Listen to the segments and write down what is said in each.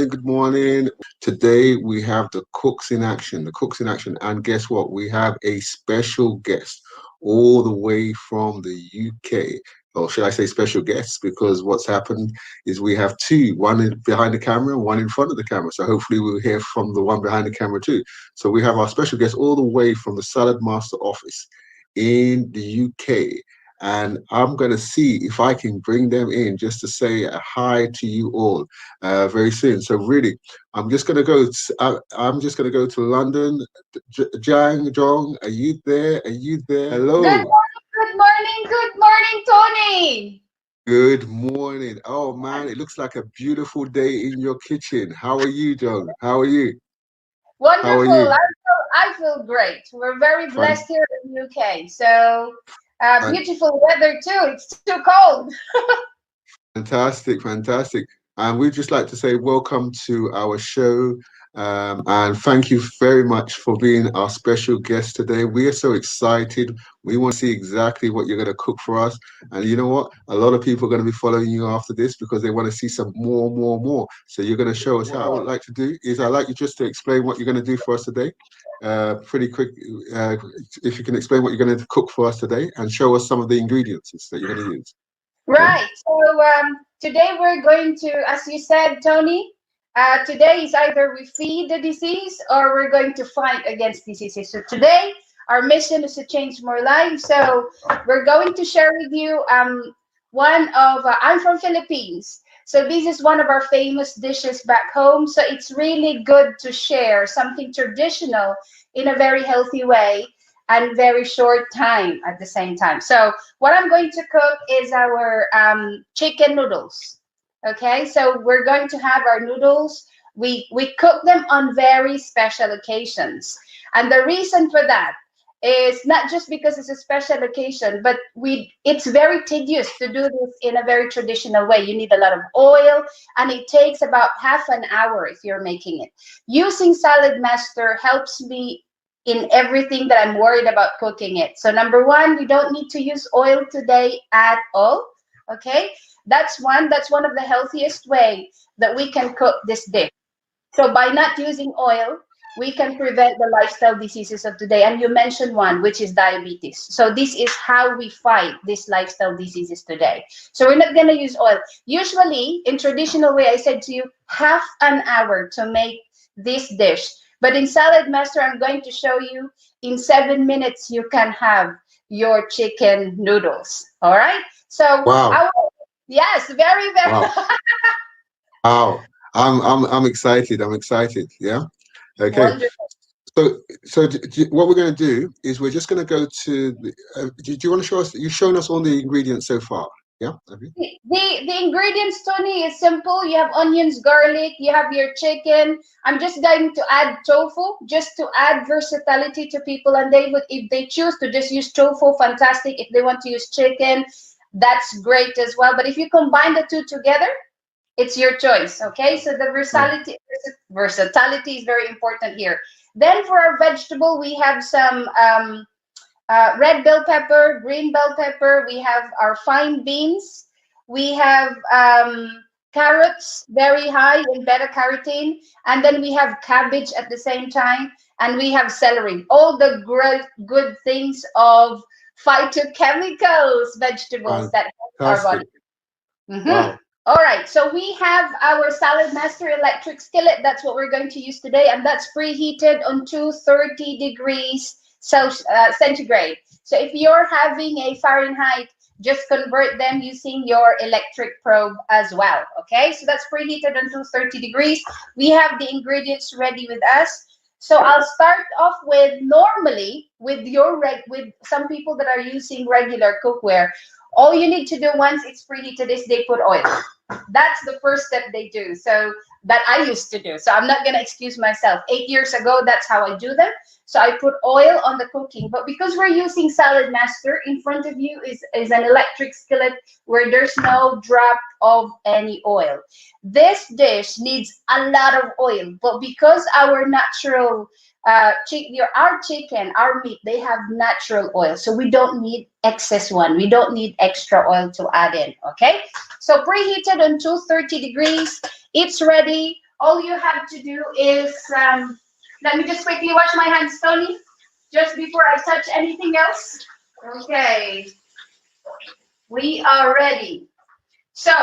morning, good morning. Today we have the cooks in action, the cooks in action. And guess what? We have a special guest all the way from the UK. Or should I say special guests? Because what's happened is we have two, behind the camera, one in front of the camera. So hopefully we'll hear from the one behind the camera too. So we have our special guest all the way from the Salad Master office in the UK. And I'm going to see if I can bring them in just to say a hi to you all very soon. So really, I'm just going to go. I'm just going to go to London. Jong, are you there? Are you there? Good Hello. morning, good morning, Tony. Good morning. Oh man, it looks like a beautiful day in your kitchen. How are you, Jong? How are you? How are Wonderful. you? I feel great. We're very Fine. blessed here in the UK. So beautiful weather too. It's too cold. Fantastic, fantastic. And we'd just like to say welcome to our show. And thank you very much for being our special guest today. We are so excited. We want to see exactly what you're going to cook for us. And you know what? A lot of people are going to be following you after this because they want to see some more, more, more. So you're going to show us how. What I'd like to do is I'd like you just to explain what you're going to do for us today. Pretty quick, uh, if you can explain what you're going to cook for us today and show us some of the ingredients that you're going to use. Yeah? Right. So today we're going to, as you said, Tony, today is either we feed the disease or we're going to fight against diseases. So today our mission is to change more lives. So we're going to share with you one of, I'm from Philippines. So this is one of our famous dishes back home. So it's really good to share something traditional in a very healthy way and very short time at the same time. So what I'm going to cook is our chicken noodles. Okay, so we're going to have our noodles. We cook them on very special occasions, and the reason for that is not just because it's a special occasion, but it's very tedious to do this in a very traditional way. You need a lot of oil, and it takes about half an hour if you're making it. Using Salad Master helps me in everything that I'm worried about cooking it. So number one, we don't need to use oil today at all. Okay, That's one of the healthiest way that we can cook this dish. So by not using oil, we can prevent the lifestyle diseases of today. And you mentioned one, which is diabetes. So this is how we fight these lifestyle diseases today. So we're not gonna use oil. Usually, in traditional way, I said to you, half an hour to make this dish. But in Salad Master, I'm going to show you in 7 minutes you can have your chicken noodles. All right. So Wow. yes, very very Wow. Wow. I'm excited. I'm excited. Yeah. Okay. wonderful. So what we're going to do is we're just going to go to do you want to show us? You've shown us all the ingredients so far. Yeah. Have you? The ingredients, Tony, is simple. You have onions, garlic, you have your chicken. I'm just going to add tofu just to add versatility to people, and they would, if they choose to just use tofu, fantastic. If they want to use chicken, that's great as well. But if you combine the two together, it's your choice. Okay, so the Yeah. versatility is very important here. Then for our vegetable, we have some red bell pepper, green bell pepper. We have our fine beans. We have carrots, very high in beta carotene, and then we have cabbage at the same time, and we have celery. All the great good things of phytochemicals, vegetables that help our Fantastic. body. Mhm. Wow. All right, so we have our Salad Master electric skillet. That's what we're going to use today, and that's preheated on 230 degrees centigrade. So if you're having a Fahrenheit, just convert them using your electric probe as well. Okay, so that's preheated on 230 degrees. We have the ingredients ready with us. So I'll start off with normally with with some people that are using regular cookware. All you need to do once it's preheated is they put oil. That's the first step they do. So that I used to do. So I'm not going to excuse myself. 8 years ago, that's how I do them. So I put oil on the cooking. But because we're using Salad Master, in front of you is an electric skillet where there's no drop of any oil. This dish needs a lot of oil. But because our natural our chicken, our meat, they have natural oil. So we don't need excess one. We don't need extra oil to add in. Okay. So preheated on 230 degrees. It's ready. All you have to do is, let me just quickly wash my hands, Tony, just before I touch anything else. Okay, we are ready. So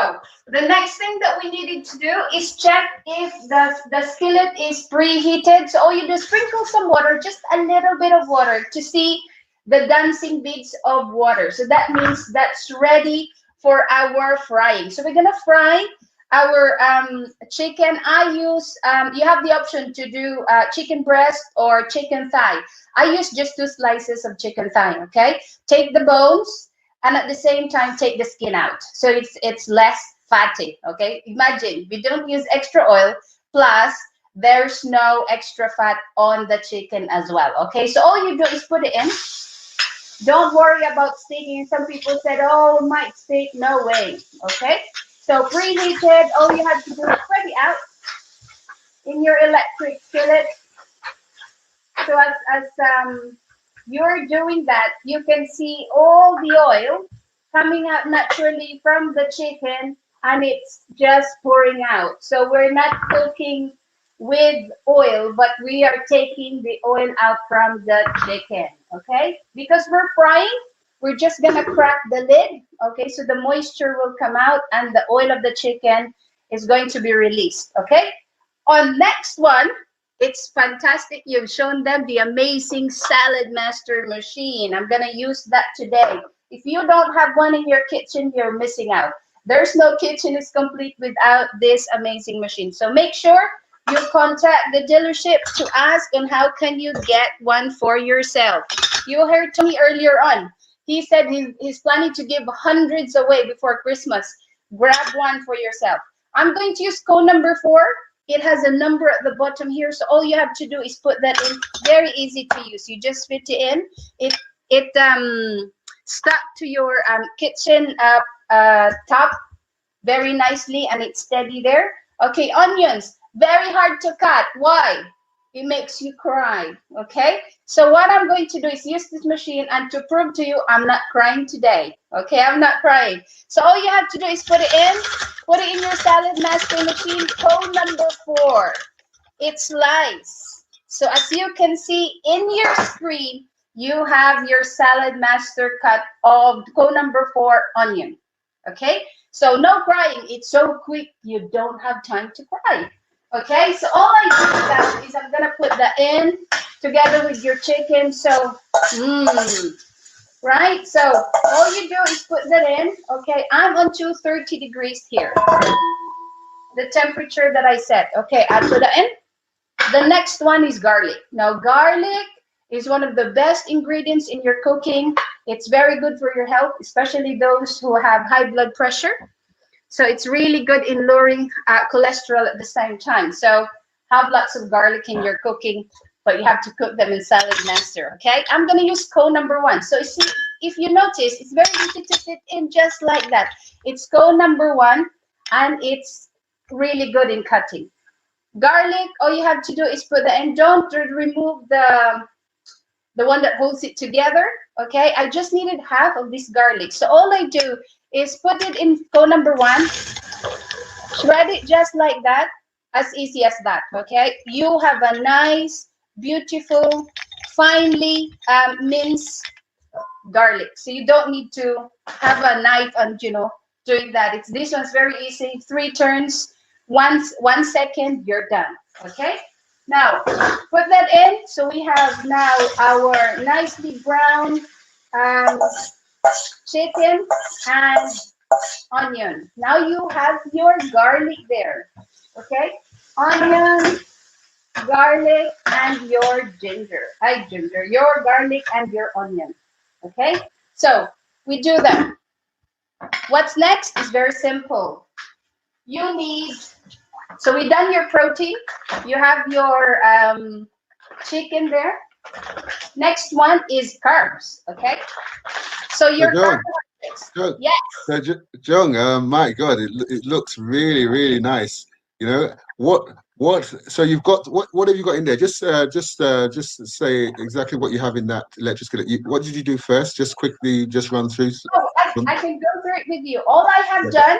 the next thing that we needed to do is check if the skillet is preheated. So all you do is sprinkle some water, just a little bit of water to see the dancing beads of water. So that means that's ready for our frying. So we're gonna fry our chicken. I use, you have the option to do chicken breast or chicken thigh. I use just 2 slices of chicken thigh, okay? Take the bones and at the same time take the skin out. So it's less fatty, okay? Imagine, we don't use extra oil, plus there's no extra fat on the chicken as well, okay? So all you do is put it in. Don't worry about sticking. Some people said, oh, it might stick. No way, okay? So preheated, all you have to do is spread it out in your electric skillet. So as you're doing that, you can see all the oil coming out naturally from the chicken, and it's just pouring out. So we're not cooking with oil, but we are taking the oil out from the chicken, okay? Because we're frying, we're just gonna crack the lid, okay? So the moisture will come out and the oil of the chicken is going to be released, okay? On next one, it's fantastic. You've shown them the amazing Salad Master machine. I'm gonna use that today. If you don't have one in your kitchen, you're missing out. There's no kitchen is complete without this amazing machine. So make sure you contact the dealership to ask on how can you get one for yourself. You heard Tony earlier on. He said he's planning to give hundreds away before Christmas. Grab one for yourself. I'm going to use code number 4. It has a number at the bottom here, so all you have to do is put that in. Very easy to use. You just fit it in. It stuck to your kitchen top very nicely, and it's steady there. Okay, onions, very hard to cut. Why? It makes you cry, okay? So what I'm going to do is use this machine, and to prove to you I'm not crying today, okay? I'm not crying. So all you have to do is put it in your Salad Master machine, code number 4. It slice. So as you can see in your screen, you have your Salad Master cut of code number 4 onion, okay? So no crying, it's so quick, you don't have time to cry. Okay, so all I do now is I'm gonna put that in together with your chicken. So, right? So all you do is put that in. Okay, I'm on 230 degrees here. The temperature that I set. Okay, I put it in. The next one is garlic. Now, garlic is one of the best ingredients in your cooking. It's very good for your health, especially those who have high blood pressure. So it's really good in lowering cholesterol at the same time. So have lots of garlic in your cooking, but you have to cook them in Salad Master, okay? I'm gonna use code number 1. So see, if you notice, it's very easy to fit in just like that. It's code number 1, and it's really good in cutting. Garlic, all you have to do is put that in. Don't remove the one that holds it together, okay? I just needed half of this garlic. So all I do is put it in code number 1, shred it just like that, as easy as that, okay? You have a nice, beautiful, finely minced garlic. So you don't need to have a knife and, doing that. This one's very easy. 3 turns, 1 second, you're done, okay? Now, put that in. So we have now our nicely browned chicken and onion. Now you have your garlic there, okay? Onion, garlic, and your ginger. Your garlic and your onion, okay? So we do that. What's next is very simple. You need, so we done your protein. You have your chicken there. Next one is carbs, okay? So your carbohydrates. Yes. Jung, my God, it looks really, really nice. What? So you've got what have you got in there? Just say exactly what you have in that electric skillet. What did you do first? Just quickly, just run through. Oh, I can go through it with you. All I have done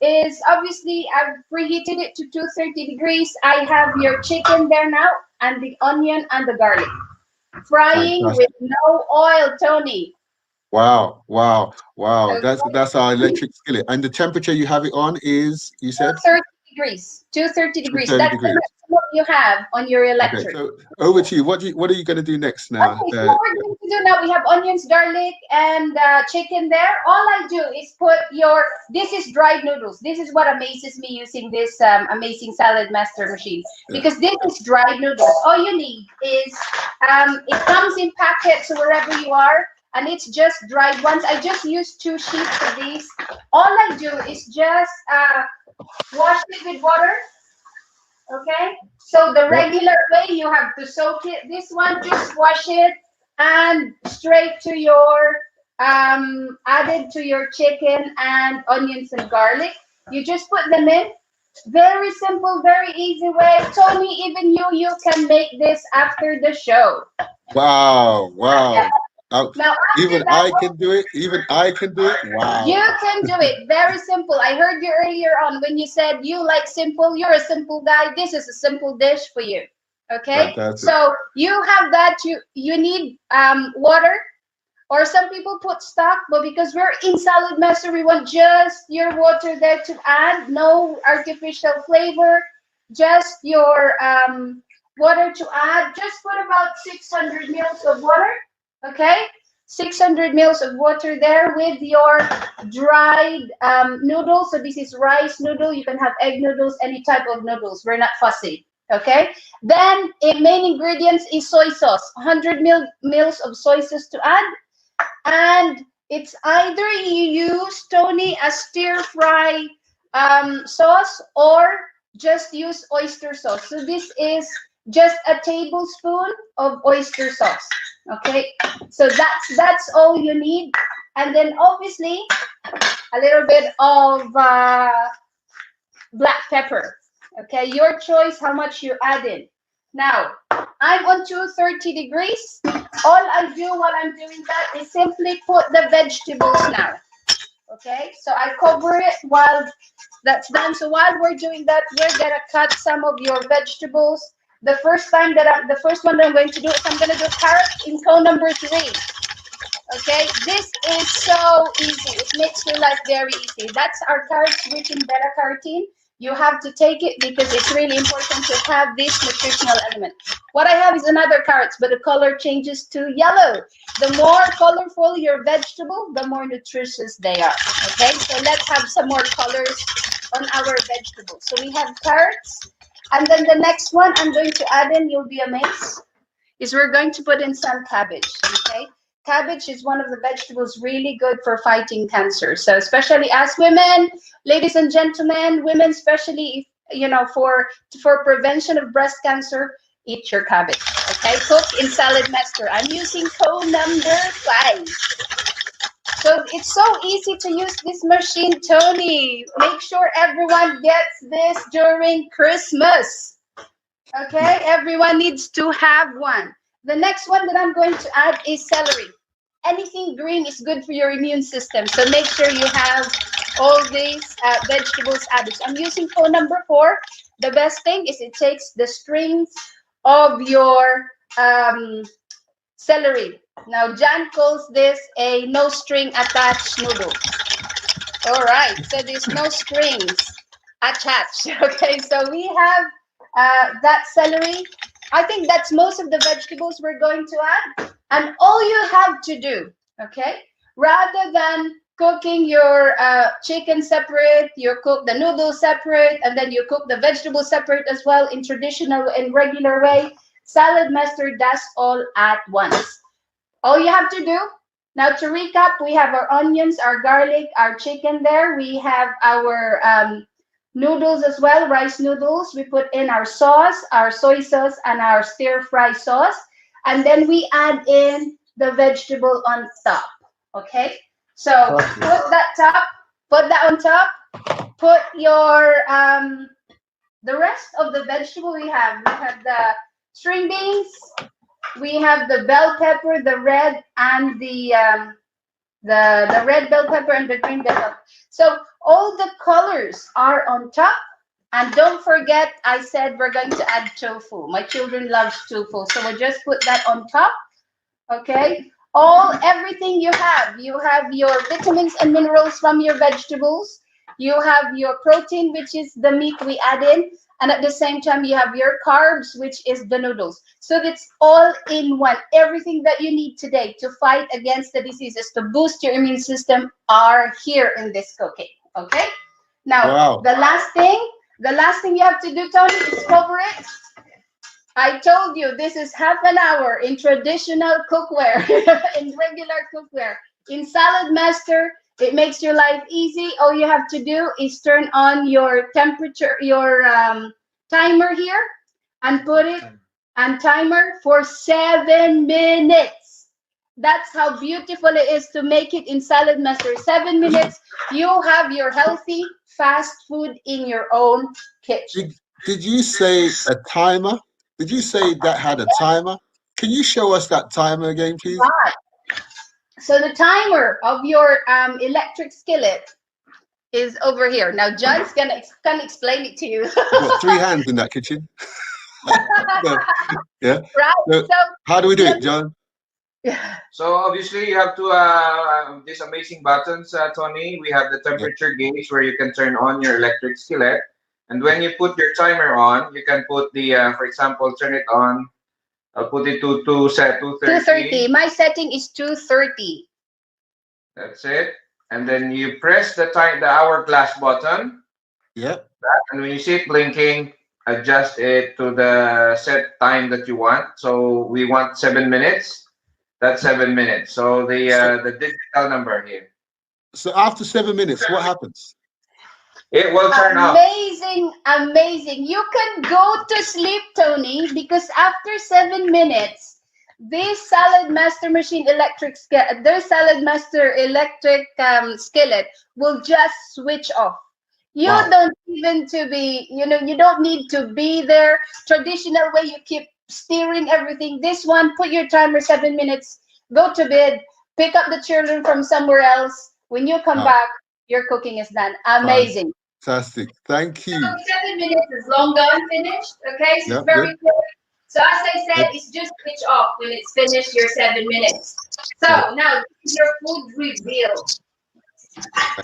is obviously I've preheated it to 230 degrees. I have your chicken there now, and the onion and the garlic. Frying with Fantastic. no oil, Tony. Wow, wow, wow. Okay. That's our electric skillet. And the temperature you have it on is, you said, 230 degrees. 230 degrees. 230 That's the degrees. maximum you have on your Okay, electric. so over to you. What are you going to do next now? Okay, so what we're going to do now, we have onions, garlic, and chicken there. All I do is put your, this is dried noodles. This is what amazes me using this amazing salad master machine. Yeah. Because this is dried noodles. All you need is, it comes in packets wherever you are, and it's just dried ones. I just use 2 sheets of these. All I do is just wash it with water. Okay, so the Yep. regular way you have to soak it. This one, just wash it and straight to your added to your chicken and onions and garlic. You just put them in. Very simple, very easy way. Tony, even you can make this after the show. Wow, wow. Now after Even that, I can do it. Even I can do it. you Wow. can do it. Very simple. I heard you earlier on when you said you like simple. You're a simple guy. This is a simple dish for you. Okay. Fantastic. So you have that. You need water, or some people put stock, but because we're in salad master, we want just your water there to add. No artificial flavor. Just your water to add. Just put about 600 mils of water. Okay. 600 mils of water there with your dried noodles. So this is rice noodle. You can have egg noodles, any type of noodles. We're not fussy. Okay. Then main ingredients is soy sauce. 100 mils of soy sauce to add. And it's either you use, Tony, a stir fry sauce, or just use oyster sauce. So this is just a tablespoon of oyster sauce. Okay, so that's all you need. And then obviously a little bit of black pepper. Okay, your choice how much you add in. Now I'm on 230 degrees. All I do while I'm doing that is simply put the vegetables now. Okay, so I cover it while that's done. So while we're doing that, we're gonna cut some of your vegetables. The first one that I'm going to do is I'm gonna do carrots in cone number 3. Okay, this is so easy. It makes your life very easy. That's our carrots rich in beta carotene. You have to take it because it's really important to have this nutritional element. What I have is another carrots, but the color changes to yellow. The more colorful your vegetable, the more nutritious they are. Okay, so let's have some more colors on our vegetables. So we have carrots, and then the next one I'm going to add in, you'll be amazed, is we're going to put in some cabbage. Okay, cabbage is one of the vegetables really good for fighting cancer. So especially as women, ladies and gentlemen, women especially, for prevention of breast cancer, eat your cabbage. Okay, cook in salad master. I'm using cone number 5. So it's so easy to use this machine, Tony. Make sure everyone gets this during Christmas. Okay, everyone needs to have one. The next one that I'm going to add is celery. Anything green is good for your immune system. So make sure you have all these vegetables added. So I'm using cone number 4. The best thing is it takes the strings of your celery. Now, Jan calls this a no string attached noodle. All right, so there's no strings attached. Okay, so we have that celery. I think that's most of the vegetables we're going to add. And all you have to do, okay, rather than cooking your chicken separate, you cook the noodles separate, and then you cook the vegetables separate as well in traditional and regular way, Salad Master does all at once. All you have to do, now to recap, we have our onions, our garlic, our chicken there. We have our noodles as well, rice noodles. We put in our sauce, our soy sauce, and our stir-fry sauce. And then we add in the vegetable on top. Okay? So put that on top. Put your the rest of the vegetable we have. We have the string beans. We have the bell pepper, the red, and the the red bell pepper and the green bell pepper. So all the colors are on top. And don't forget, I said we're going to add tofu. My children love tofu, so we just put that on top. Okay, everything you have your vitamins and minerals from your vegetables, you have your protein, which is the meat we add in, and at the same time you have your carbs, which is the noodles. So it's all in one. Everything that you need today to fight against the diseases, to boost your immune system, are here in this cooking. Okay, now Wow. the last thing you have to do, Tony, is cover it. I told you this is half an hour in traditional cookware, in regular cookware. In Salad Master, it makes your life easy. All you have to do is turn on your temperature, your timer here, and put it on timer for 7 minutes. That's how beautiful it is to make it in Salad Master. 7 minutes, you have your healthy fast food in your own kitchen. Did you say a timer? Did you say that had a timer? Can you show us that timer again, please? Right. So the timer of your electric skillet is over here. Now John's gonna explain it to you. You've got three hands in that kitchen. No, yeah. Right. So So how do we do it, John? So obviously you have to these amazing buttons, Tony. We have the Yeah. temperature gauge where you can turn on your electric skillet, and when you put your timer on, you can put the, for example, turn it on. I'll put it to set 2:30. 2:30. My setting is 2:30. That's it. And then you press the hourglass button, Yeah. and when you see it blinking, adjust it to the set time that you want. So we want 7 minutes. That's 7 minutes. So the digital number here. So after 7 minutes, what happens? It will turn off. Amazing, amazing. You can go to sleep, Tony, because after 7 minutes, this Salad Master machine their Salad Master electric skillet will just switch off. You Wow. don't even to be, you don't need to be there. Traditional way, you keep steering everything. This one, put your timer 7 minutes, go to bed, pick up the children from somewhere else. When you come Wow. back, your cooking is done. Amazing. Fantastic. Thank you. 7 minutes is long gone, finished. Okay, so it's Yep. very Good. quick. So as I said, Yep. it's just switch off when it's finished your 7 minutes. So Yeah. now this is your food reveal.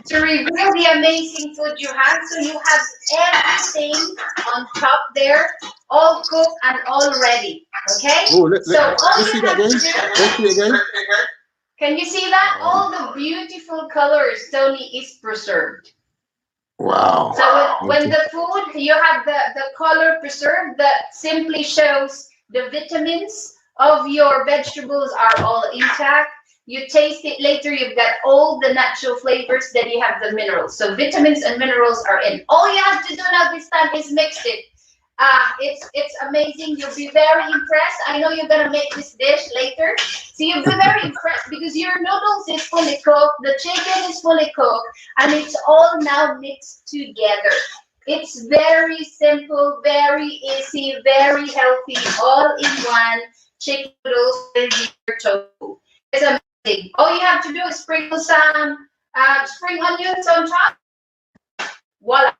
To reveal the amazing food you have, so you have everything on top there, all cooked and all ready. Okay? Oh, So all let's see you that have to again. do, Let's see it again. can you see that? All the beautiful colors, Tony, is preserved. Wow. So when Okay. the food, you have the color preserved, that simply shows the vitamins of your vegetables are all intact. You taste it later, you've got all the natural flavors, then you have the minerals. So vitamins and minerals are in. All you have to do now this time is mix it. It's amazing. You'll be very impressed. I know you're gonna make this dish later. So you'll be very impressed because your noodles is fully cooked, the chicken is fully cooked, and it's all now mixed together. It's very simple, very easy, very healthy, all in one chicken noodles with your tofu. It's amazing. All you have to do is sprinkle some spring onions on top. Voila.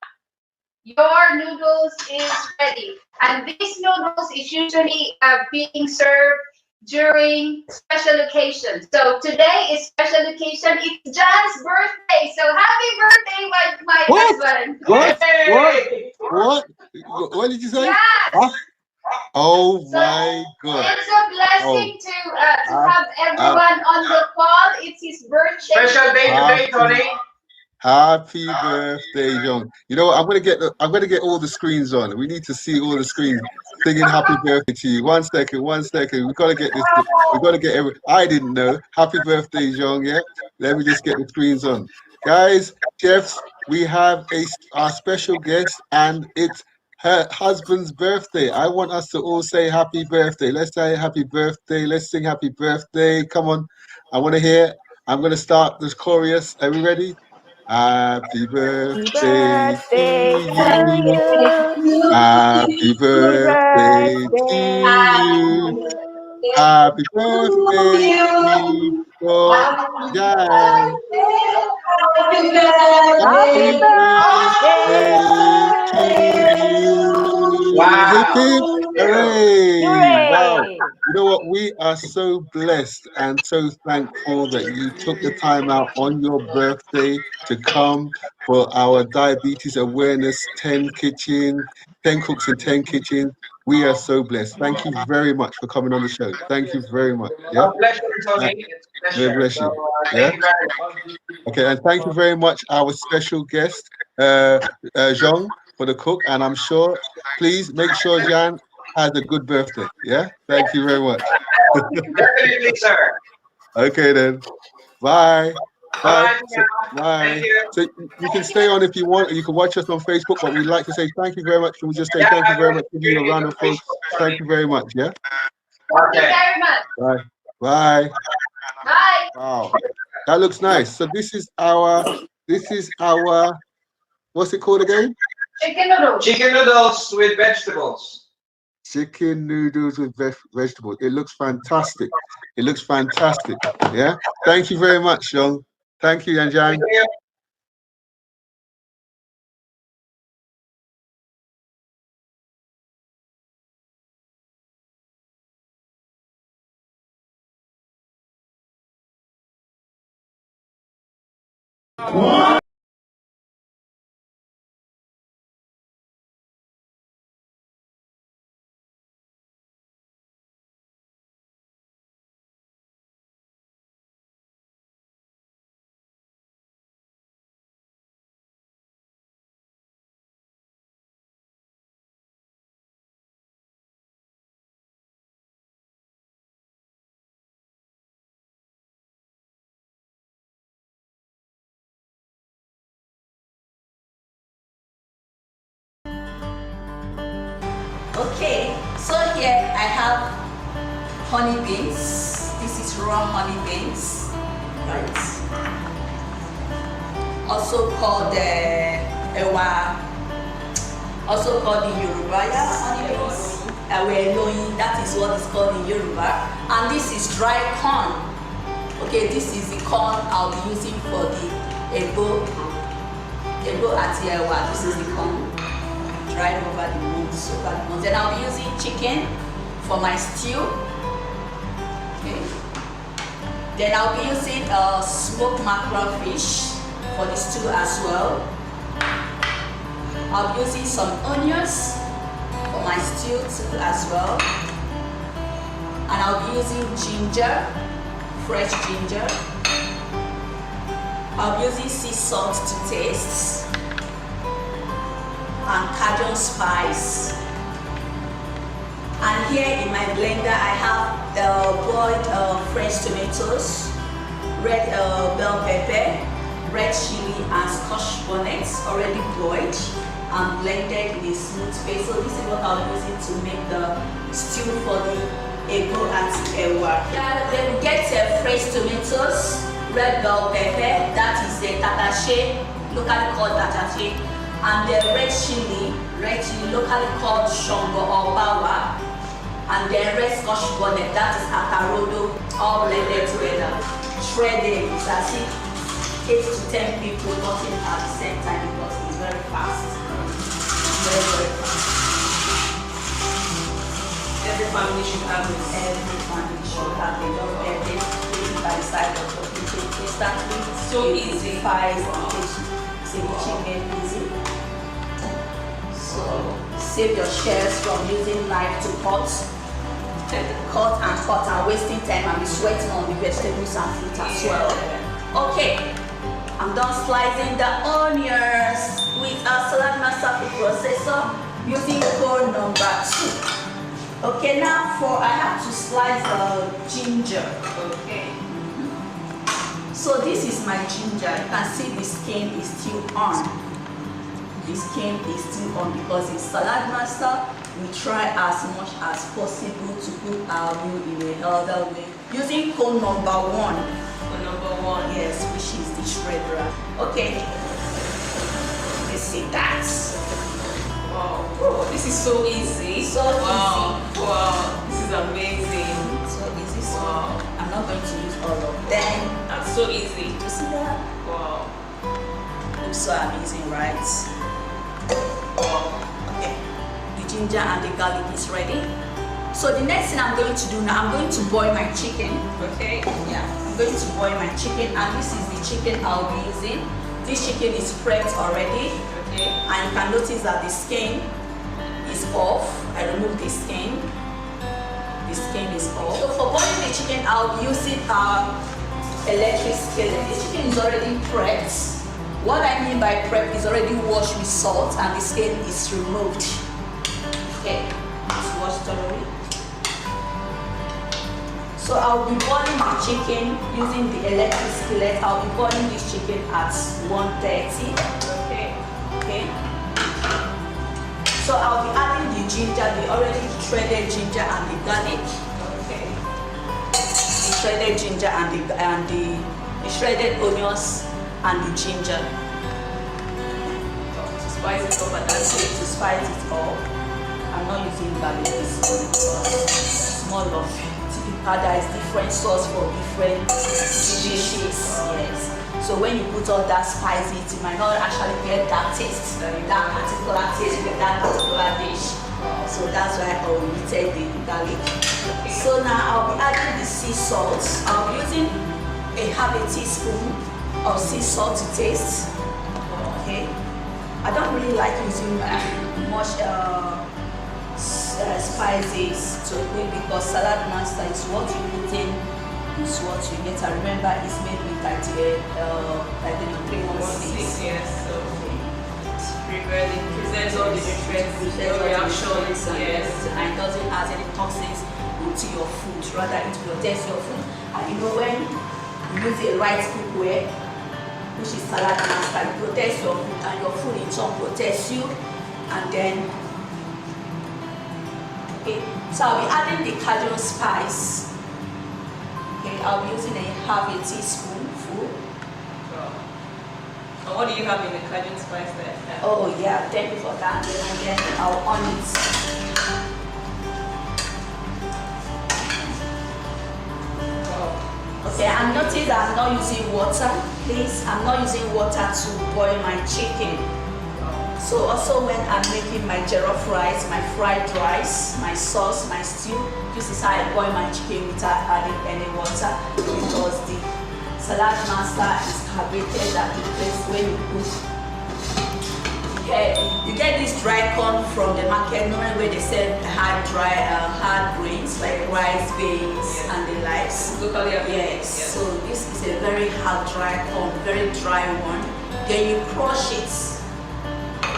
Your noodles is ready. And these noodles is usually being served during special occasions. So today is special occasion. It's John's birthday. So happy birthday, my What? husband. What? Hey! What? What did you say? Yes. Huh? Oh So my God. it's a blessing to have everyone on the call. It's his birthday. Special day today, Tony. Happy birthday, John. You know what? I'm gonna get all the screens on. We need to see all the screens singing happy birthday to you. 1 second, 1 second. We gotta get this. We gotta get every. I didn't know. Happy birthday, John. Yeah. Let me just get the screens on, guys. Chefs, we have our special guest, and it's her husband's birthday. I want us to all say happy birthday. Let's say happy birthday. Let's sing happy birthday. Come on. I want to hear. I'm gonna start this chorus. Are we ready? Happy birthday to you. Happy birthday to you. Happy birthday to you. for Jan. Happy Happy birthday! birthday to you. Hip Wow. hip, Thank you. hooray. Wow. Hooray! You know what? We are so blessed and so thankful that you took the time out on your birthday to come for our diabetes awareness 10 kitchen, 10 cooks in 10 kitchens. We are so blessed. Thank you very much for coming on the show. Thank you very much. Yeah. A pleasure, Uh, Tony. It's a may pleasure. bless So you. Yeah. thank you very much. Okay, and thank you very much, our special guest, Jean, for the cook. And I'm sure, please make sure Jan has a good birthday. Yeah, thank you very much. Definitely, sir. Okay, then. Bye. Bye. Bye So, now. Thank bye. you. So you can stay on if you want. You can watch us on Facebook, but we'd like to say thank you very much. Can we just say Yeah, thank you I'm very going to much? Give tune you a in round on of applause. Facebook, Thank Tony. you very much. Yeah. Thank you Okay. very much. Bye. Bye. Bye. Wow. That looks nice. So this is our what's it called again? Chicken noodles. Chicken noodles with vegetables. Chicken noodles with vegetables. It looks fantastic. It looks fantastic. Yeah. Thank you very much, Sean. Thank you, Thank Yanjang. you. Okay, so here I have honey beans. This is raw honey beans, right? Also called the ewa, also called the Yoruba honey beans. That is what is called in Yoruba. And this is dry corn. Okay, this is the corn I'll be using for the Egbo ati ewa. This is the corn dried over the months. Then I'll be using chicken for my stew. Okay. Then I'll be using smoked mackerel fish for the stew as well. I'll be using some onions for my stew too as well. And I'll be using ginger, fresh ginger. I'll be using sea salt to taste. And Cajun spice. And here in my blender I have boiled French tomatoes, red bell pepper, red chili and scotch bonnet already boiled and blended in a smooth paste. So this is what I'll use it to make the stew for the Egbo and ewa. Then we get fresh tomatoes, red bell pepper, that is the tatache, locally called tatache, and the red chili locally called shongo or bawa, and the red scotch bonnet, that is atarodo, all blended together. Shredded is as if 8 to 10 people cutting at the same time because it's very fast. Very, very fast. Every family should have it. Every family should have it. Just get it, put it by the side of the kitchen instantly. So easy. Ceviche made easy. So save your shells from using knife to cut and wasting time and be sweating on the vegetables and fruit as well. Okay, I'm done slicing the onions with a salad master food processor using cone number 2. Okay, now I have to slice the ginger. Okay. So this is my ginger. You can see the skin is still on. The skin is still on because in Salad Master, we try as much as possible to cook our meal in a healthy way. Using cone number 1. Cone number 1, yes, which is the shredder. Okay. Let's see that. Wow. Oh, this is so easy. So wow. easy. Wow. This is amazing. So easy. So wow. I'm not going to use all of them. That's so easy. You see that? Wow. Looks so amazing, right? Wow. Okay, the ginger and the garlic is ready. So the next thing I'm going to do now, I'm going to boil my chicken. Okay. Yeah, I'm going to boil my chicken, and this is the chicken I'll be using. This chicken is prepped already, Okay. and you can notice that the skin is off. I removed the skin. The skin is off. So for boiling the chicken, I'll be using electric skillet. The chicken is already prepped. What I mean by prep is already washed with salt, and the skin is removed. Okay, it's washed thoroughly. So I'll be boiling my chicken using the electric skillet. I'll be boiling this chicken at 130. Okay. Okay. So I'll be adding the ginger, the already shredded ginger and the garlic. Okay. The shredded ginger and the shredded onions and the ginger. To spice it up and that's it. To spice it up. I'm not using garlic this one because it's more of typical. There is different sauce for different dishes. Yes. So when you put all that spice, it might not actually get that taste, that particular taste with that particular dish. So that's why I omitted the garlic. So now I'll be adding the sea salt. I'll be using half a teaspoon of sea salt to taste. Okay. I don't really like using much spices to cook because salad master is what you put in, is what you get. I remember it's made with 316. Yes. So presents all the nutrients, no reactions. Yes. And it doesn't add any toxins into your food. Rather, it protects your food. And you know when you use a right cookware, which is salad master, it protects your food, and your food in turn protects you. And then okay, so I'll be adding the Cajun spice. Okay, I'll be using half a teaspoon full. Wow. And what do you have in the Cajun spice there? Oh yeah, thank you for that. And then I'll on it. Wow. Okay, and notice that I'm not using water. Please, I'm not using water to boil my chicken. So also when I'm making my jollof rice, my fried rice, my sauce, my stew, this is how I boil my chicken without adding any water, because the salad master is carbonated that the place when you cook. You get this dry corn from the market, normally where they sell hard grains like rice, beans, and the likes. Locally available. Yes. So this is a very hard dry corn, very dry one. Then you crush it.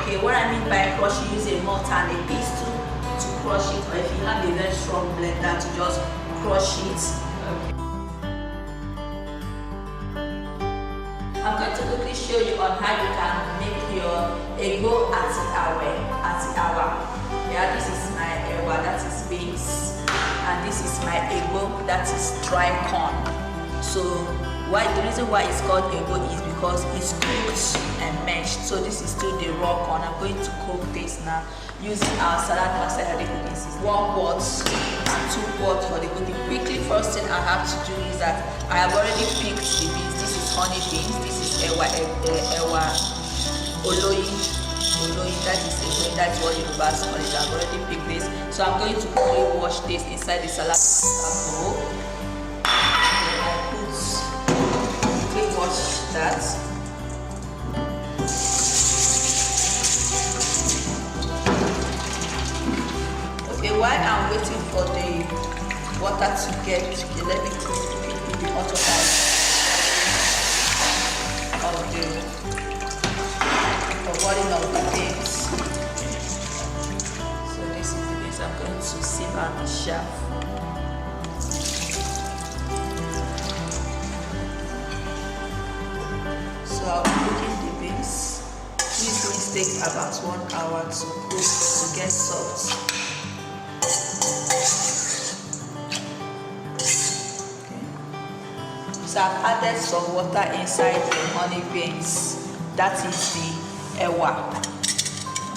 Okay, what I mean by crush, you use a mortar and a pestle to crush it, or if you have a very strong blender to just crush it. Okay. I'm going to quickly show you on how you can make your Egbo ati-awa. Yeah, this is my ewa, that is beans, and this is my Egbo, that is dry corn. So the reason why it's called Egbo is because it's cooked and mashed. So this is still the raw corn. I'm going to cook this now using our salad master. This is 1 pot and 2 pots for the cooking. Quickly, first thing I have to do is that I have already picked the beans. This is honey beans. This is ewa oloyi. That's what you pass on it. I've already picked this. So I'm going to quickly wash this inside the salad bowl. Wash that. Okay, while I'm waiting for the water to get, let me quickly the hot water of boiling of the beans. So this is the beans. I'm going to sieve out the chaff. So I'll be cooking the beans. These beans take about 1 hour to cook to get soft. Okay. So I've added some water inside the honey beans. That is the ewa.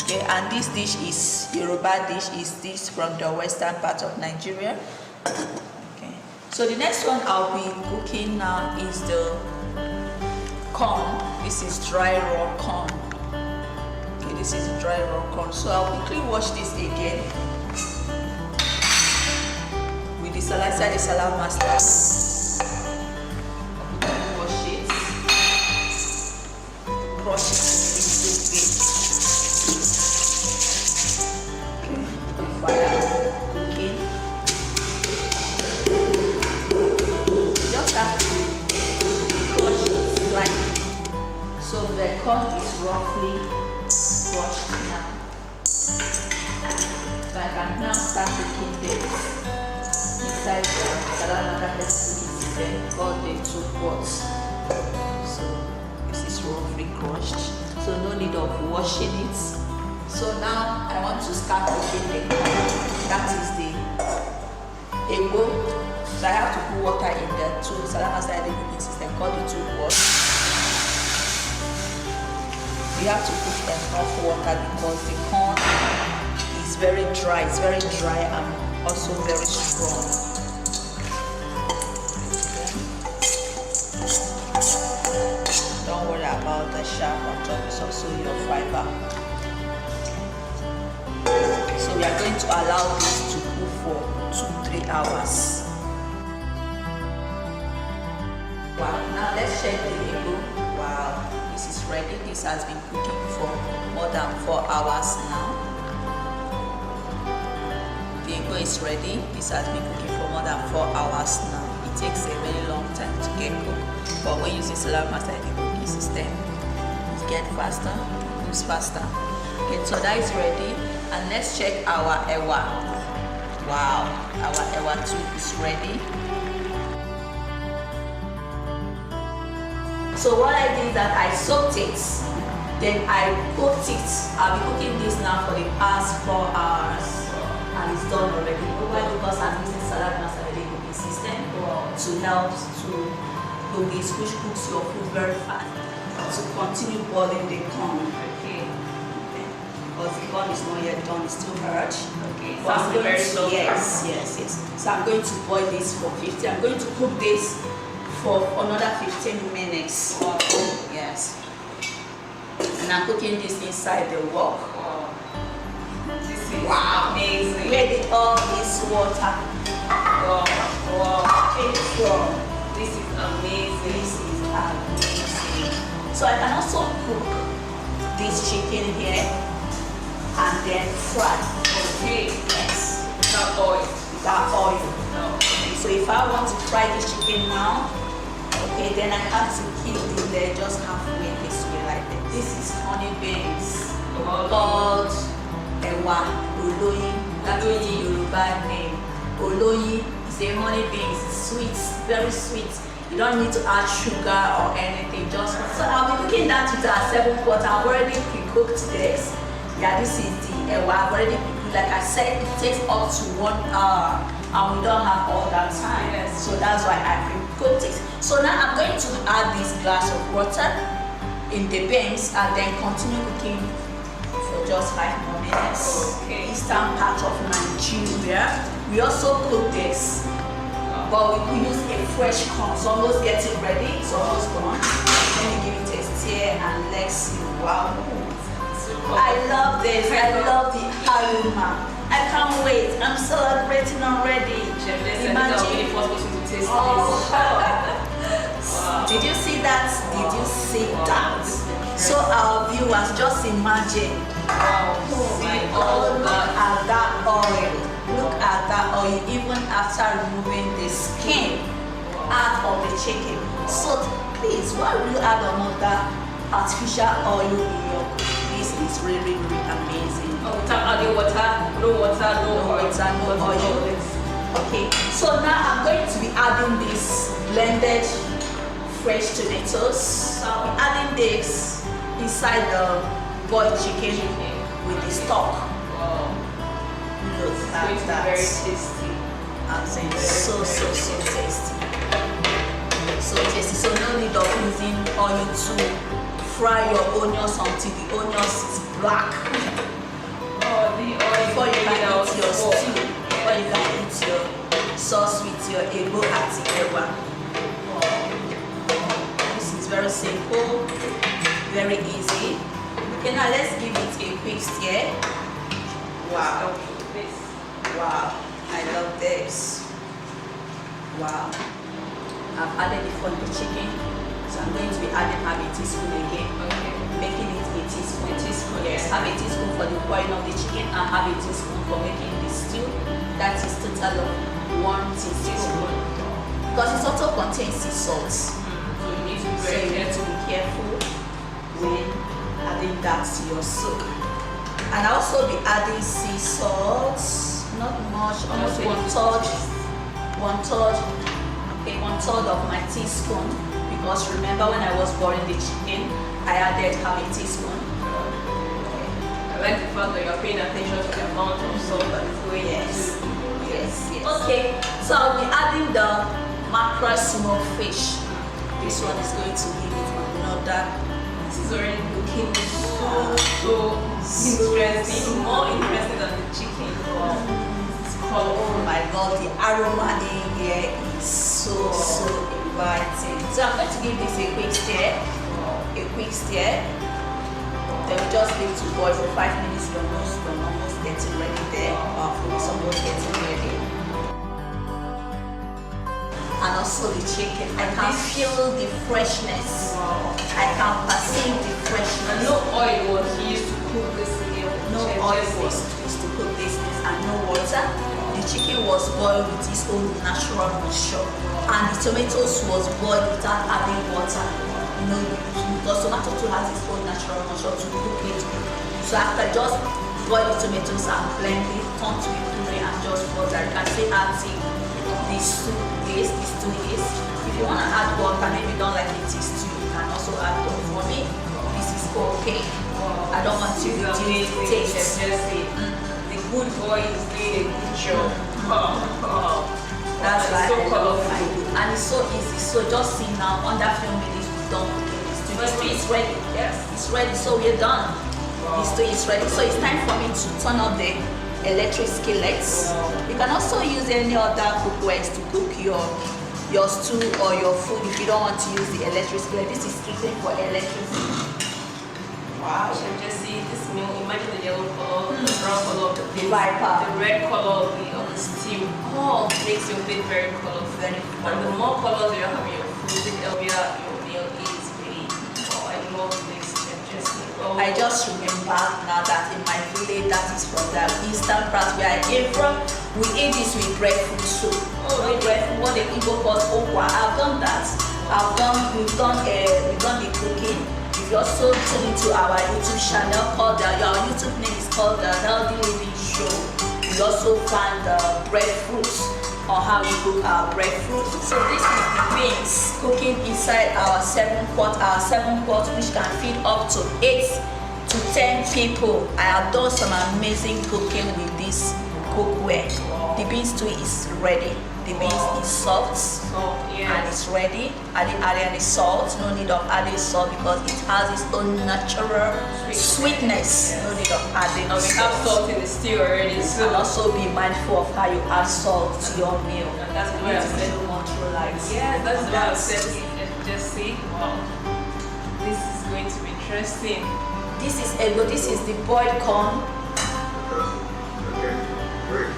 Okay, and this dish is Yoruba dish. Is this from the western part of Nigeria? Okay. So the next one I'll be cooking now is the corn. This is dry raw corn. Okay, this is dry raw corn. So I'll quickly wash this again with the salad master. Wash it, crush it into bit. Fire cooking. Just have to crush it slightly. So the corn is roughly crushed now. So I can now start cooking this inside the salad cooking system called the 2 pots. So this is roughly crushed. So no need of washing it. So now I want to start cooking the corn. That is the Egbo. So I have to put water in the 2 salad cooking system called the 2 pots. You have to put enough water because the corn is very dry. It's very dry and also very strong. Don't worry about the sharp on top. It's also your fiber. So we are going to allow this to cook for 2-3 hours. Wow, now let's check the Egbo. Wow, this is ready. This has been cooking for more than 4 hours now. The Egbo is ready. This has been cooking for more than 4 hours now. It takes a very long time to get cooked, but when using salad master in the cooking system, it gets faster, it cooks faster. Okay, so that is ready. And let's check our ewa. Wow, our ewa too is ready. So what I did is that I soaked it, then I cooked it. I'll be cooking this now for the past 4 hours, and it's done already. Why? Because I'm using salad master cooking system to help to cook this, which cooks your food very fast. To continue boiling the corn. Okay. Because the corn is not yet done, it's still hard. Okay. So I'm going to, yes. So I'm going to boil this for 50. I'm going to cook this for another 15 minutes. Wow. Yes. And I'm cooking this inside the wok. Wow. This is Amazing. Where did all this water? Wow. Came from? This is amazing. This is amazing. So I can also cook this chicken here and then fry. Okay. Yes. Without oil. Without oil. No. Okay. So if I want to fry this chicken now, okay, then I have to keep it there just halfway this way like this. This is honey beans called Ewa Oloyi. That's the Yoruba name. Oloyi is a honey beans. It's sweet, very sweet. You don't need to add sugar or anything. Just so I'll be cooking that with our 7 pot. I've already pre-cooked this. Yeah, this is the Ewa. I've already pre-cooked. Like I said, it takes up to 1 hour, and we don't have all that time. Yes. So that's why I pre-cooked it. So now I'm going to add this glass of water in the beans and then continue cooking for just 5 more minutes. Okay. Eastern part of Nigeria. We also cook this, but we use a fresh corn. It's almost getting ready. It's almost gone. Let me give it a stir and let's see. Wow. I love this. I love the aroma. I can't wait. I'm celebrating already. Imagine. Taste Wow. Did you see that? Did you see that? So our viewers, just imagine. Wow. Look at that oil. Look at that oil. Even after removing the skin out of the chicken. So please, why will you add another artificial oil in your cooking? This is really, really amazing. Oh, without adding water, no water, no oil. Okay, so now I'm going to be adding this blended fresh tomatoes. So I'm adding this inside the boiled chicken with the stock. Wow. Look at It's that. very tasty. I'm saying so tasty. So tasty. So no need of using oil to fry your onions until the onions is black. Oh, the oil Before you can eat your stew. stew. Before you can eat your sauce with your Egbo ati ewa. This is very simple, very easy. Okay, now let's give it a quick stir. Wow. Wow. I love this. Wow. I've added it for the chicken, so I'm going to be adding half a teaspoon again. Okay. Making it a teaspoon. A teaspoon, Yes, yeah. half a teaspoon for the boiling of the chicken and half a teaspoon for making the stew. That is total of 1 teaspoon. Because it also contains sea salt. So you need to be So very you need to careful. be careful when adding that to your soup. And I'll also be adding sea salt, not much, almost one third, okay, 1/3 of my teaspoon. Because remember when I was boiling the chicken, I added half a teaspoon. I like the fact that you're paying attention to the amount of salt that is going Yes. into. Yes. Okay, so I'll be adding the mackerel smoked fish. This one is going to give it another. This is already looking so interesting, more interesting than the chicken. Wow. It's Oh colorful. my god, the aroma in here is so inviting. So I'm going to give this a quick stir. A quick stir. Then we just leave to boil for 5 minutes. We're almost getting ready there. Our food is almost getting ready. And also the chicken. I can feel the freshness. Wow. I can perceive the And freshness. no oil was used to cook this meal. No oil was used to cook this and no water. The chicken was boiled with its own natural moisture, and the tomatoes was boiled without adding water. You know, because tomato too has its own natural moisture to cook it. So after just boil the tomatoes and blend it, turn to a puree and just water. You can see how thick this soup is. This stew is. If you want to add water, maybe you don't like it stew, you can also add water. For me, this is okay. I don't want to reduce the taste. The good boy is doing a good job. Oh. That's It's why so I love colorful. my food. And it's so easy. So just see now, under few minutes we done cooking this stew. The stew is ready. Yes. It's ready, so we're done. Wow. The stew is ready. So it's time for me to turn off the electric skillets. Wow. You can also use any other cookwares to cook your stew or your food if you don't want to use the electric skillet. This is strictly for electricity. Wow. You can just see this meal. Imagine the yellow color, the brown color of the beans, Viper. the red color of the stew. Oh, makes your plate very colorful. Very And the more colors you have in your food, the healthier your meal is. Really. Oh, I love this. Oh. I just remember now that in my village, that is from the eastern part where I came from, we eat this with breadfruit soup. Oh, With breadfruit, what the Igbo calls okwa. I've done that. We've done the cooking. If you also tune into our YouTube channel called our YouTube name is called the Healthy Living Show. We also find the breadfruit on how we cook our breadfruit. So this is the beans cooking inside our 7-pot, which can feed up to 8 to 10 people. I have done some amazing cooking with this cookware. The beans too is ready. The beans is soft. So, And yeah. it's ready. I didn't add any salt. No need of adding salt because it has its own natural sweetness. No need of adding And we have salt. salt in the stew already, so And also be mindful of how you add salt to your meal. And that's You why I need to said- do neutralize. yeah, that's why I said That's- just see. Wow. This is going to be interesting. This is Egbo. This is the boiled corn. Okay, great.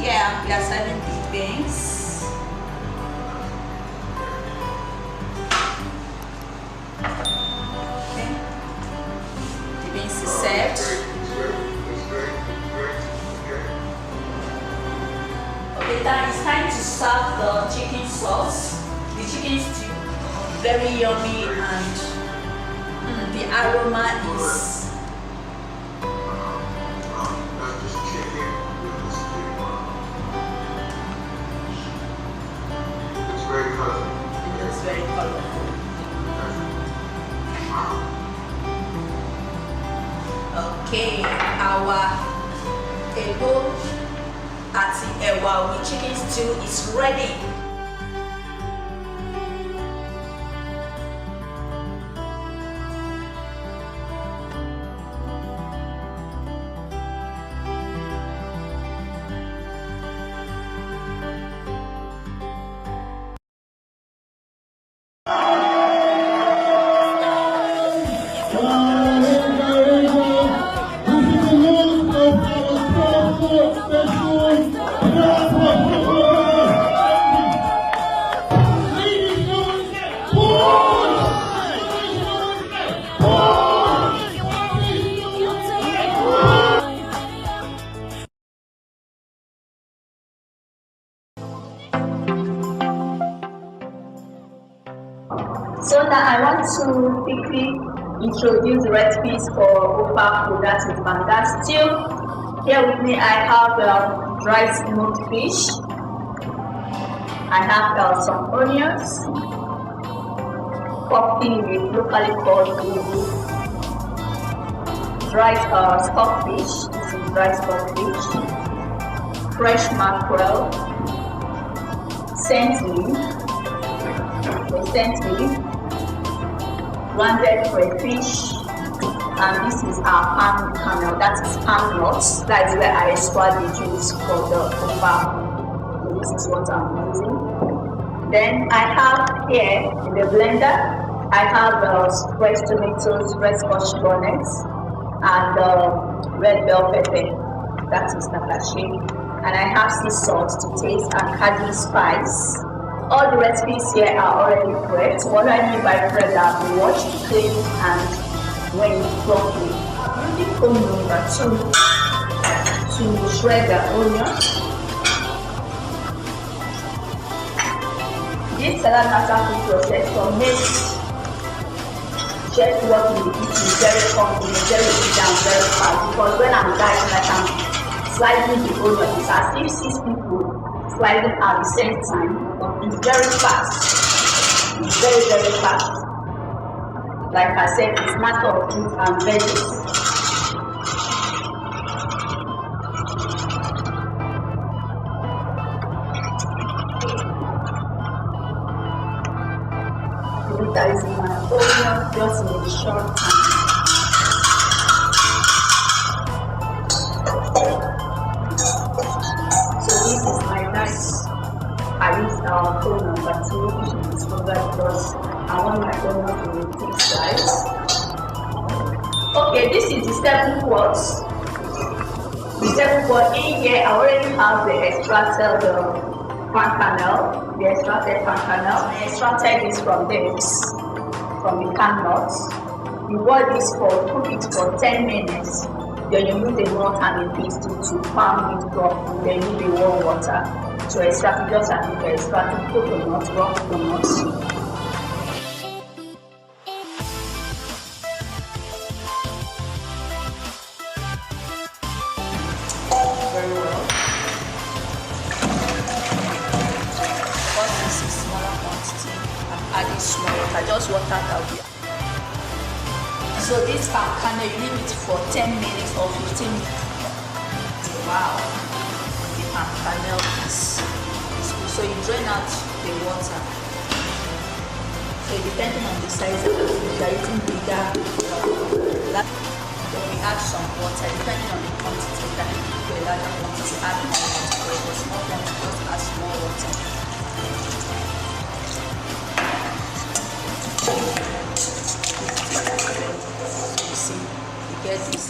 Yeah, we are serving the beans. Okay. The beans is served. Okay, now it's time to serve the chicken sauce. The chicken stew, very yummy, and the aroma is It's very colorful. okay. Our Egbo ati ewa with chicken stew is ready. So now I want to quickly introduce the recipes for Ofakwu, that is banga stew. Here with me I have dried smoked fish. I have some onions, pumpkin with locally called Egbo, dried stockfish, this is dried stockfish, fresh mackerel, scent leaf, rounded crayfish, and this is our palm kernel, that is palm nuts. That is where I extract the juice for the Ofakwu. This is what I'm using. Then I have here in the blender, I have fresh tomatoes, fresh scotch bonnets, and red bell pepper, that is kakashi. And I have sea salt to taste and cajun spice. All the recipes here are already prepped. What I mean by prepped are washed, cleaned, and weighed properly. Using comb number 2 to shred the onion. This salad matter food process for makes chef work in the kitchen very convenient, very easy and very fast. Because when I'm dicing, like I'm slicing the onion, it's as if 6 people slicing at the same time. It's very fast. It's very, very fast. Like I said, it's matter of fruit and veggies. Utilizing my onion just in a short time. So this is my rice. I use phone number 2, which is discovered because I want my onion to be thick slice. Okay, this is the 7 quarts. The 7 quart in here, I already have the extracted pan kernel, the extracted pan kernel. I extracted this from the can nuts. You boil this cook it for 10 minutes. Then you use the malt and the pasty to pound it properly. Then you use the warm water to extract it, just as if you're extracting coconut, raw coconuts. Very well. Because this is smaller quantity, I'm adding small water, just water that we. So this palm kernel, you leave it for 10 minutes or 15 minutes. Wow, the palm kernel is good. So you drain out the water. So depending on the size of the fish, you are using bigger. Then we add some water, depending on the quantity. That you a larger quantity, add more water. Or for small quantity, just add small water. You see, you get this.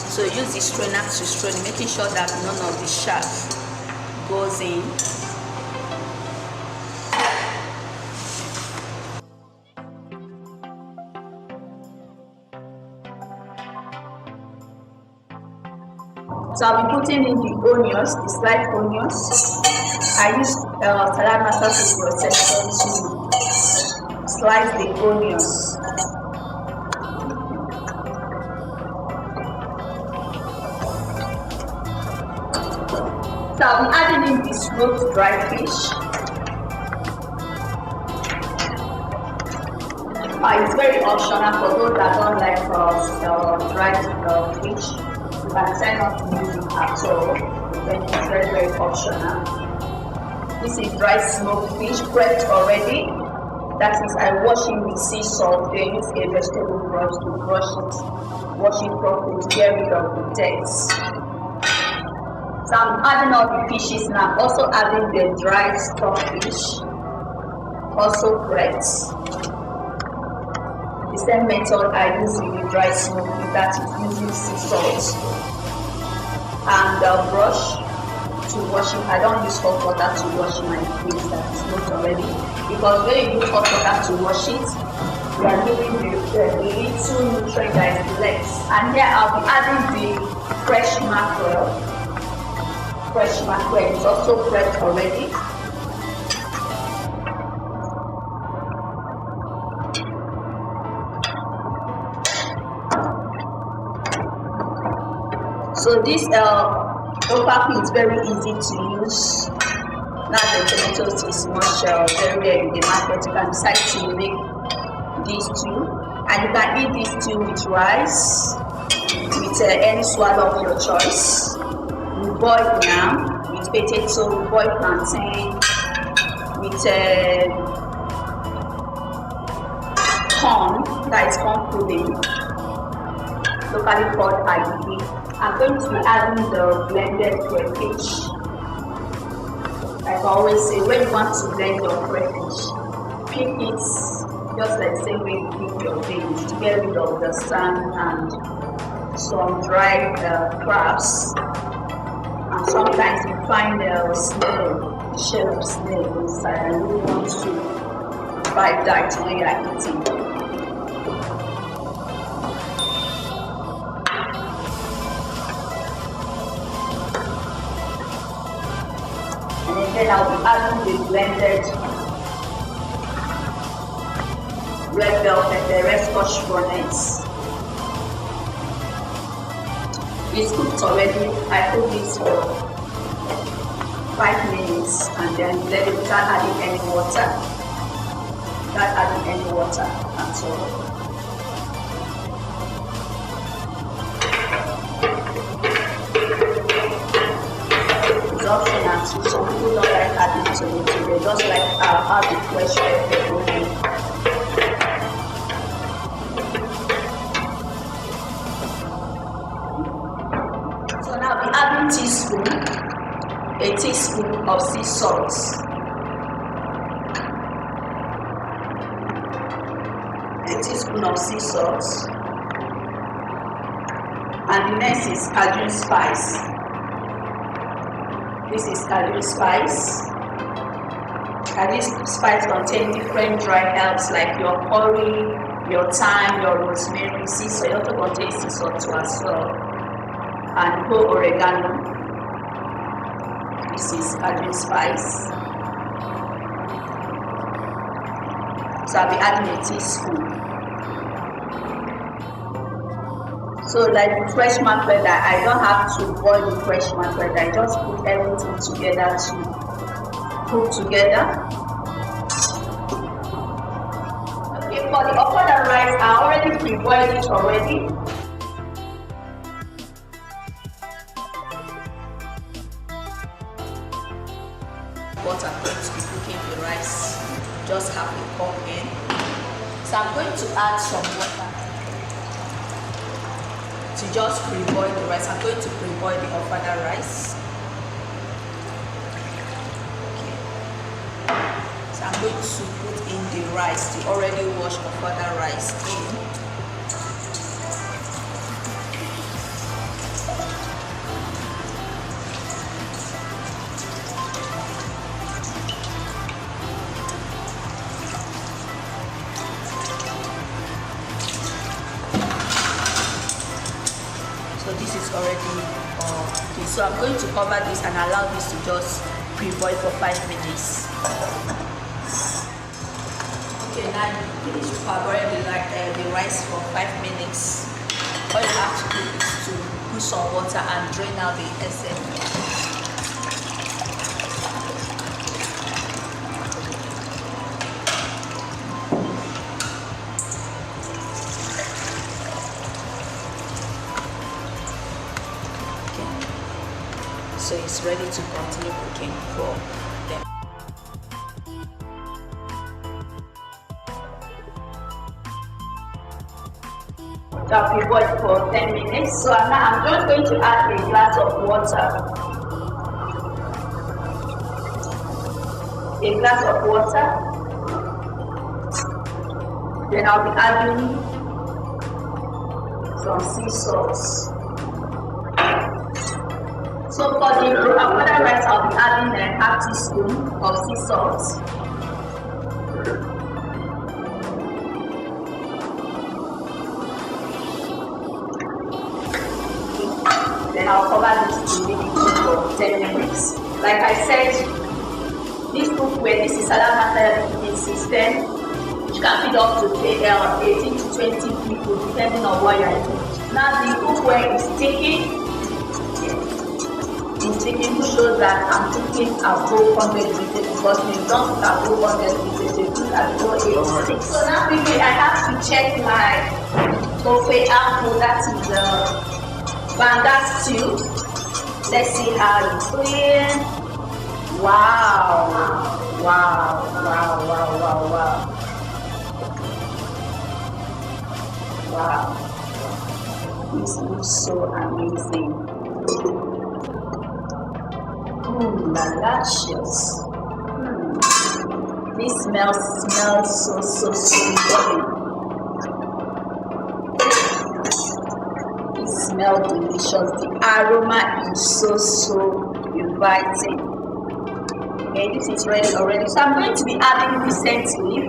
So use the strainer to strain, making sure that none of the chaff goes in. So I'll be putting in the onions, the sliced onions. I use salad master food processor to slice the onions. So I'll be adding in the smoked dried fish. It's very optional for those that don't like dried fish. You can decide not to use it at all. Then it's very, very optional. This is dried smoked fish, prepped already. That is, I wash it with sea salt. Then use a vegetable brush to brush it, wash it properly to get rid of the dirt. So I'm adding all the fishes now. I'm also adding the dried stockfish, also prepped. The same method I use with the dried smoked fish, that is using sea salt and brush to wash it. I don't use hot water to wash my fish that is smoked already, because when you use hot water to wash it, We are leaving the little nutrient that is left. And here I'll be adding the fresh mackerel. Fresh mackerel is also fresh already. So this Ofakwu is very easy to use. Now the tomatoes is much very rare in the market. You can decide to make these two, and you can eat these two with rice, with any swallow of your choice. We boil yam, with potato, we boil plantain, with corn, that is corn pudding, locally called agidi. I'm going to be adding the blended crayfish. Like I always say, when you want to blend your crayfish, pick it just like the same way you pick your beans to get rid of the sand and some dried crabs. And sometimes you find a snail, shell of snail inside, and you want to bite that when you are eating. Then I'll be adding the blended red bell pepper, red scotch bonnets. It's cooked already. I cooked this for 5 minutes and then let it without adding any water. Without adding any water at all. Optional too. Some people don't like adding tomato, they just like have the fresh pepper only. So now we adding a teaspoon of sea salt. A teaspoon of sea salt. And the next is cajun spice. This is cajun spice. Cajun spice contains different dry herbs like your curry, your thyme, your rosemary, sea salt. It also contains sea salt too as well. And whole oregano. This is cajun spice. So I'll be adding a teaspoon. So like the fresh mackerel, I don't have to boil the fresh mackerel. I just put everything together to cook together. Okay, for the ofada rice, I already pre-boiled it already. What I'm going to be cooking the rice, just have a cup in. So I'm going to add some water to just pre-boil the rice. I'm going to pre-boil the ofada rice. Okay. So I'm going to put in the rice, the already washed ofada rice in. So this is already okay. So I'm going to cover this and allow this to just pre-boil for 5 minutes. Okay, now you finish parboiling the rice for 5 minutes. All you have to do is to put some water and drain out the essence. So it's ready to continue cooking for them. That we boiled for 10 minutes. So now I'm just going to add a glass of water. A glass of water. Then I'll be adding some sea salt. So for the ofada rice, I'll be adding a half teaspoon of sea salt. then I'll cover this to make it cook for 10 minutes. Like I said, this cookware, this is salad method cooking system, which can feed up to 18 to 20 people depending on what you're doing. Now the cookware is taking. It's taking to show that I'm cooking above 100 liters because we don't cook above 100 liters, we cook above 86. So now quickly I have to check my buffet apple, that is the banga stew. Let's see how it's doing. Wow, wow, wow, wow, wow, wow. Wow. This looks so amazing. Delicious. This smells so yummy. It smells delicious. The aroma is so inviting. Okay, this is ready already. So I'm going to be adding the scent leaf.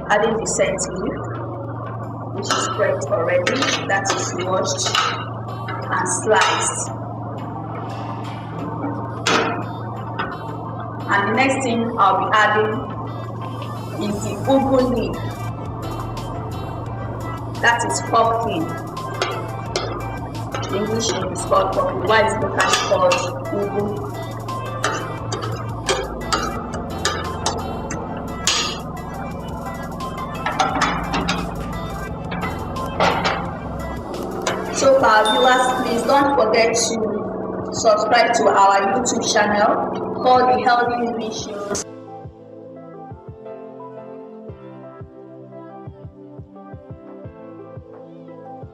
Adding the scent leaf, which is prepped already, that is washed and sliced. And the next thing I'll be adding is the ugu leaf, that is pumpkin. The English name is called pumpkin, why is the local called ugu? So for our viewers, please don't forget to subscribe to our YouTube channel called The Healthiest.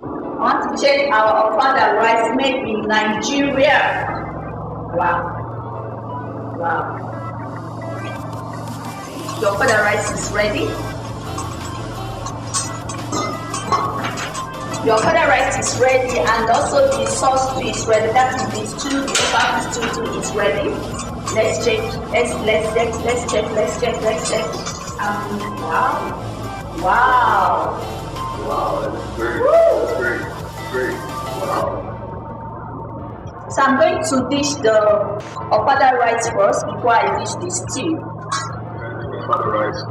I want to check our ofada rice made in Nigeria. Wow. The ofada rice is ready. Your ofada rice is ready, and also the sauce too is ready. That is the stew, the Ofakwu stew too is ready. Let's check. Let's check. Wow. That's great. Wow. So I'm going to dish the ofada rice first before I dish the stew. Ofada rice.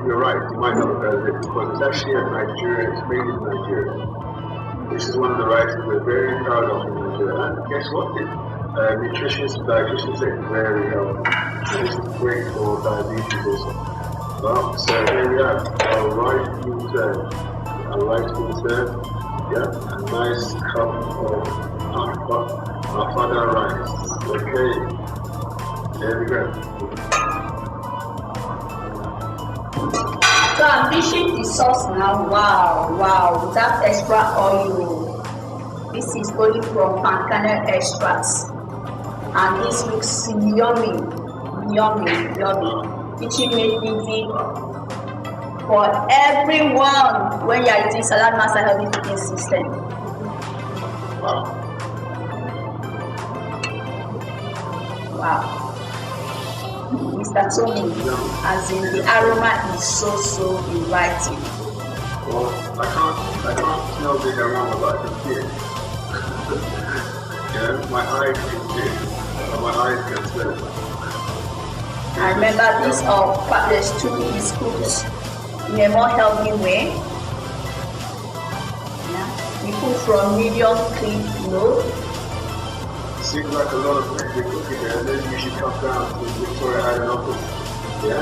You're right, you might not have heard of it because it's actually in Nigeria, it's made in Nigeria. This is one of the rices we're very proud of in Nigeria. And guess what? Dietitians say it's very healthy. And it's great for diabetes also. Well, so here we have our rice being served. Yeah, a nice cup of ofada rice. Okay, there we go. So I'm dishing the sauce now. Wow, without extra oil. This is only from palm kernel extracts, and this looks yummy. Kitchen made easy for everyone when you are using salad master healthy cooking system. Wow. Mr. Tony, as in the aroma is so inviting. Well, I can't smell the aroma, but I can see it. Yeah, my eyes can see it, and my eyes can smell it. I remember this the stew is cooked in a more healthy way. Yeah. We cook from medium clean low. Seems like a lot of things you're cooking there, and then you should come down to Victoria Island office. Yeah?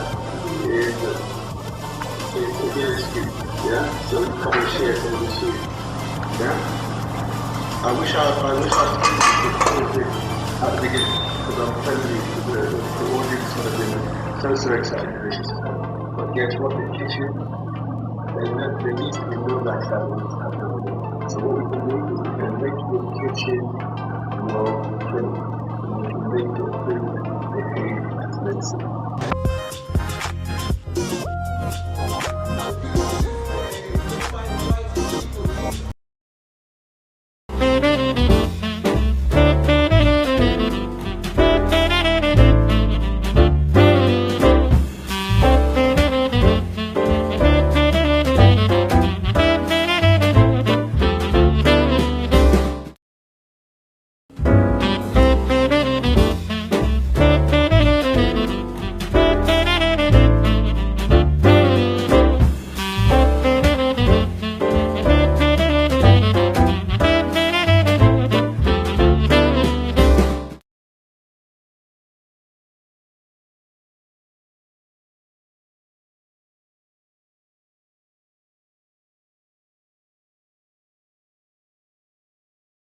It's very sweet. Yeah? So you come and share some of the soup. Yeah? I wish I could do at the beginning, because I'm telling you, the audience would have been so excited. But guess what? The kitchen, there needs to be no backstabbing. So what we can do is we can make your kitchen more clean. We can make your food behave as medicine.